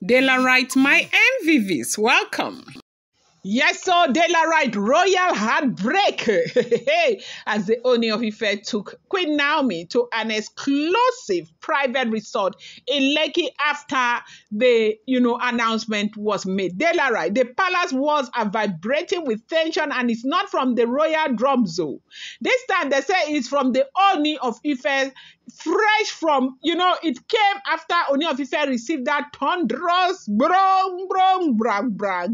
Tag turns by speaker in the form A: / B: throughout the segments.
A: Delarite, my MVVs, welcome. Yes, so Delarite, royal heartbreak as the Ooni of Ife took Queen Naomi to an exclusive private resort in Lekki after the announcement was made. Delarite, the palace walls are vibrating with tension and it's not from the royal drum zone. This time they say it's from the Ooni of Ife, fresh from, it came after Ooni of Ife received that thunderous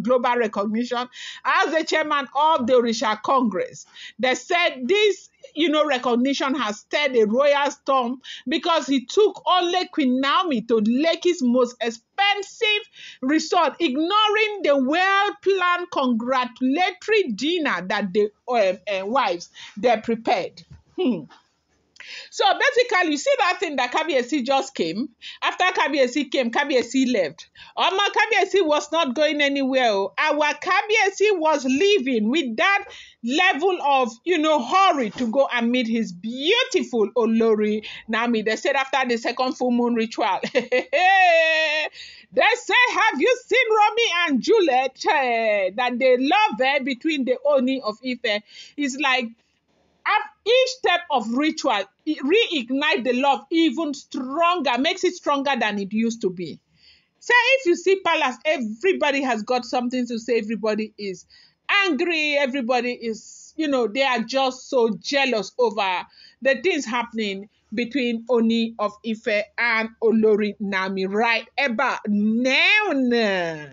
A: global recognition as the chairman of the Orisha Congress. They said this recognition has stirred a royal storm because he took only Queen Naomi to Lekki's most expensive resort, ignoring the well-planned congratulatory dinner that the wives they prepared. So basically, you see that thing that Kabiyesi just came. After Kabiyesi came, Kabiyesi left. Oma Kabiyesi was not going anywhere. Our Kabiyesi was leaving with that level of, hurry to go and meet his beautiful Olori Naomi. They said after the second full moon ritual. They say, have you seen Romeo and Juliet? That the love between the Ooni of Ife is like, each step of ritual reignite the love even stronger, makes it stronger than it used to be. Say if you see palace, everybody has got something to say. Everybody is angry. Everybody is, they are just so jealous over the things happening between Ooni of Ife and Olori Naomi right about now.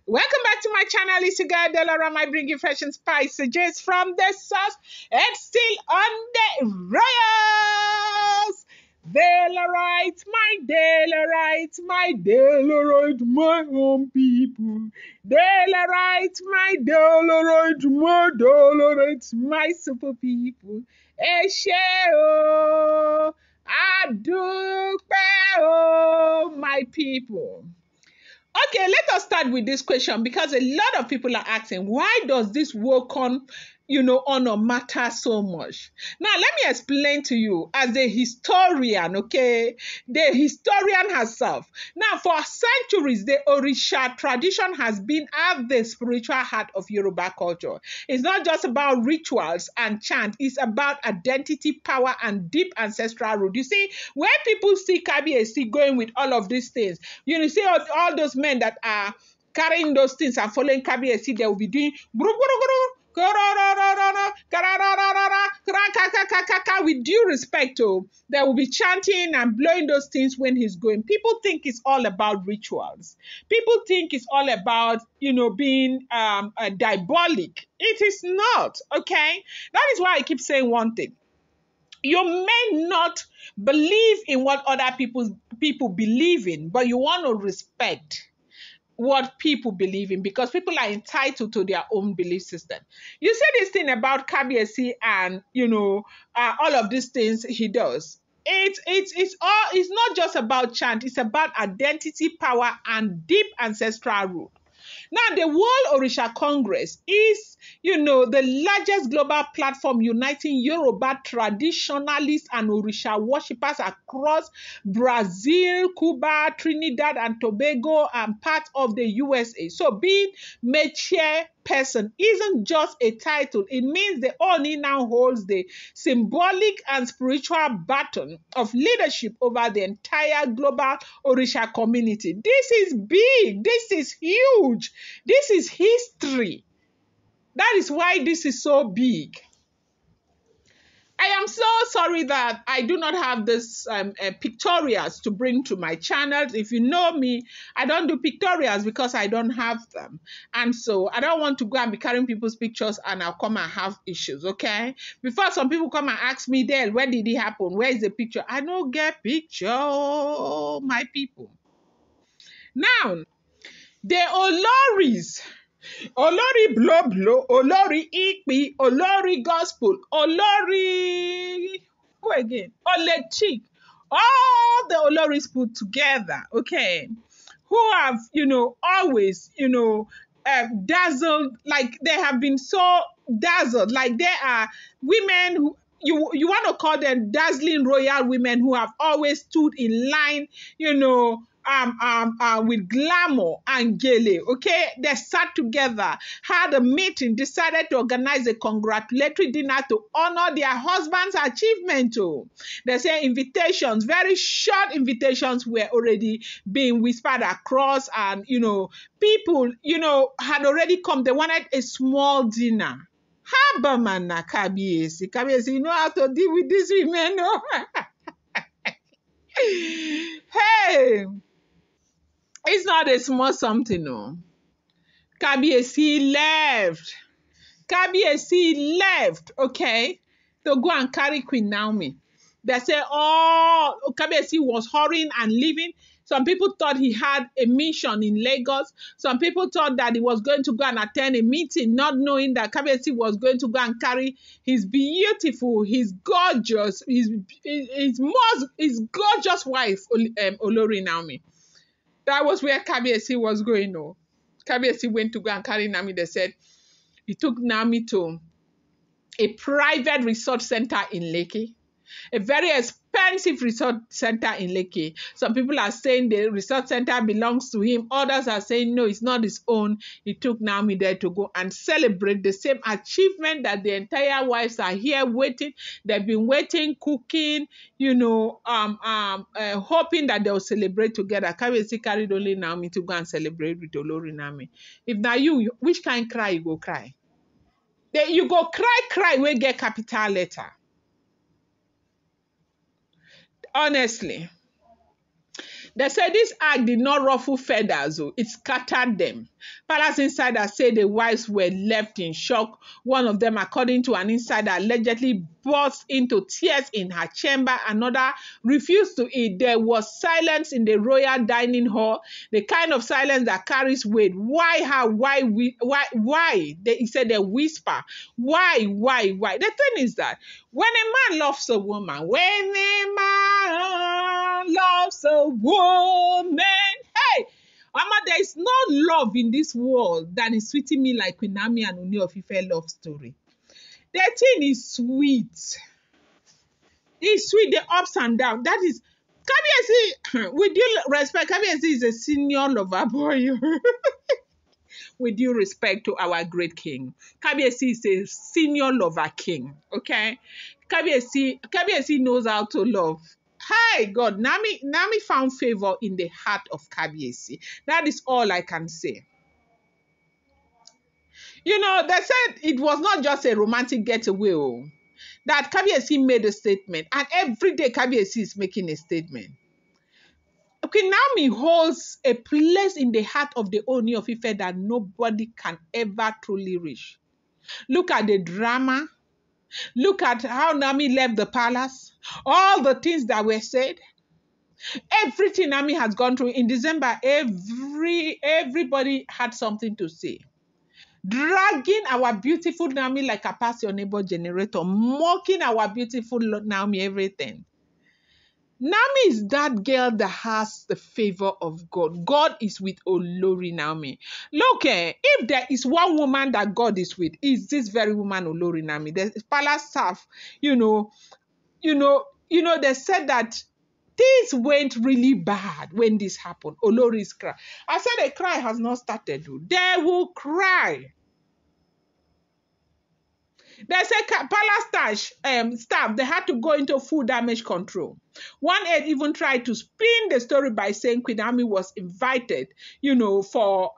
A: Welcome back to my channel. It's your girl Delarite. I bring you fresh and spicy just from the source and still on the royals. Delarite, my Delarite, my own people. Delarite, my Delarite, my super people. Esheo, Adupe, my people. Okay, let us start with this question because a lot of people are asking, why does this WOOCON, honor matter so much? Now, let me explain to you as a historian, okay? The historian herself. Now, for centuries, the Orisha tradition has been at the spiritual heart of Yoruba culture. It's not just about rituals and chant. It's about identity, power, and deep ancestral root. You see, when people see Kabiyesi going with all of these things, you see all those men that are carrying those things and following Kabiyesi, they will be doing with due respect, they will be chanting and blowing those things when he's going. People think it's all about rituals. People think it's all about, being diabolic. It is not, okay? That is why I keep saying one thing. You may not believe in what other people believe in, but you want to respect what people believe in because people are entitled to their own belief system. You see this thing about Kabiyesi and all of these things he does. It's not just about chant. It's about identity, power, and deep ancestral root. Now, the World Orisha Congress is, the largest global platform uniting Yoruba traditionalists and Orisha worshippers across Brazil, Cuba, Trinidad and Tobago, and part of the USA. So being Métier person isn't just a title. It means the Ooni now holds the symbolic and spiritual baton of leadership over the entire global Orisha community. This is big. This is huge. This is history. That is why this is so big. I am so sorry that I do not have this pictorials to bring to my channel. If you know me, I don't do pictorials because I don't have them. And so I don't want to go and be carrying people's pictures and I'll come and have issues, okay? Before some people come and ask me, Del, where did it happen? Where is the picture? I don't get picture, my people. Now, the Oloris, Olori blow blow, Olori Ikpi, Olori gospel, Olori, who again? Olechik. All the Oloris put together, okay, who have, always, dazzled, like they have been so dazzled, like they are women who, you want to call them dazzling royal women who have always stood in line, with glamour and gele. Okay, they sat together, had a meeting, decided to organize a congratulatory dinner to honor their husband's achievement. Oh, they say invitations, very short invitations, were already being whispered across, and people had already come. They wanted a small dinner. Habamana Kabiesi. Kabiesi, you know how to deal with these women. No? Hey, it's not a small something, no. Kabiesi left. Kabiesi left, okay, to go and carry Queen Naomi. They say, oh, Kabiesi was hurrying and leaving. Some people thought he had a mission in Lagos. Some people thought that he was going to go and attend a meeting, not knowing that Kabiesi was going to go and carry his beautiful, his gorgeous, his gorgeous wife, Olori Naomi. That was where Kabiesi was going. No, Kabiesi went to go and carry Naomi. They said he took Naomi to a private resort center in Lekki, a very expensive resort center in Lekki. Some people are saying the resort center belongs to him. Others are saying, no, it's not his own. He took Naomi there to go and celebrate the same achievement that the entire wives are here waiting. They've been waiting, cooking, hoping that they'll celebrate together. Kabiyesi carried only Naomi to go and celebrate with Olori Naomi. If now you, which kind cry you go cry? You go cry, we get capital letter. Honestly. They say this act did not ruffle feathers, it scattered them. Palace insiders say the wives were left in shock. One of them, according to an insider, allegedly burst into tears in her chamber. Another refused to eat. There was silence in the royal dining hall, the kind of silence that carries weight. Why her? Why? He said they whisper. Why? The thing is that when a man loves a woman, hey, Mama, there is no love in this world that is sweeting me like Queen Naomi and Ooni Of Ife love story. The thing is sweet. It's sweet, the ups and downs. That is, Kabiyesi, with due respect, Kabiyesi is a senior lover boy. With due respect to our great king, Kabiyesi is a senior lover king, okay? Kabiyesi knows how to love. Hi, God, Naomi found favor in the heart of Kabiyesi. That is all I can say. They said it was not just a romantic getaway, that Kabiyesi made a statement, and every day Kabiyesi is making a statement. Okay, Naomi holds a place in the heart of the Ooni of Ife that nobody can ever truly reach. Look at the drama. Look at how Naomi left the palace. All the things that were said. Everything Naomi has gone through. In December, everybody had something to say. Dragging our beautiful Naomi like a pass your neighbor generator. Mocking our beautiful Naomi, everything. Naomi is that girl that has the favor of God. God is with Olori Naomi. Look, if there is one woman that God is with, is this very woman Olori Naomi. The palace staff, they said that things went really bad when this happened. Olori's cry. I said the cry has not started. They will cry. They say palace staff, they had to go into full damage control. One aide even tried to spin the story by saying Queen Naomi was invited, for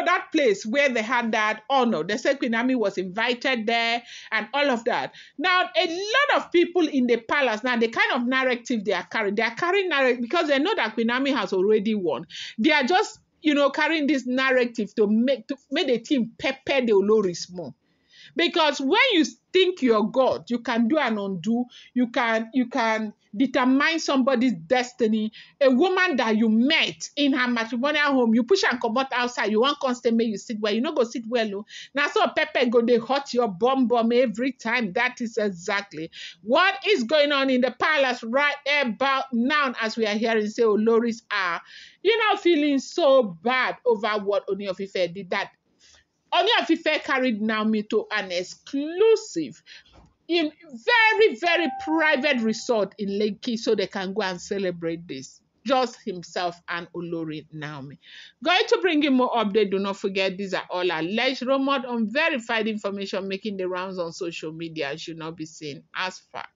A: that place where they had that honor. They said Queen Naomi was invited there and all of that. Now, a lot of people in the palace, now the kind of narrative they are carrying narrative because they know that Queen Naomi has already won. They are just carrying this narrative to make the team pepper the Oloris more. Because when you think you're God, you can do and undo. You can determine somebody's destiny. A woman that you met in her matrimonial home, you push and come out outside. You want constant make you sit well. You not go sit well. Oh. Now so pepper go they hot your bum every time. That is exactly what is going on in the palace right about now as we are hearing say Oloris are feeling so bad over what Ooni of Ife did that. Ooni of Ife carried Naomi to an exclusive, in very, very private resort in Lekki so they can go and celebrate this. Just himself and Olori Naomi. Going to bring you more update. Do not forget, these are all alleged, rumored, unverified information making the rounds on social media. Should not be seen as fact.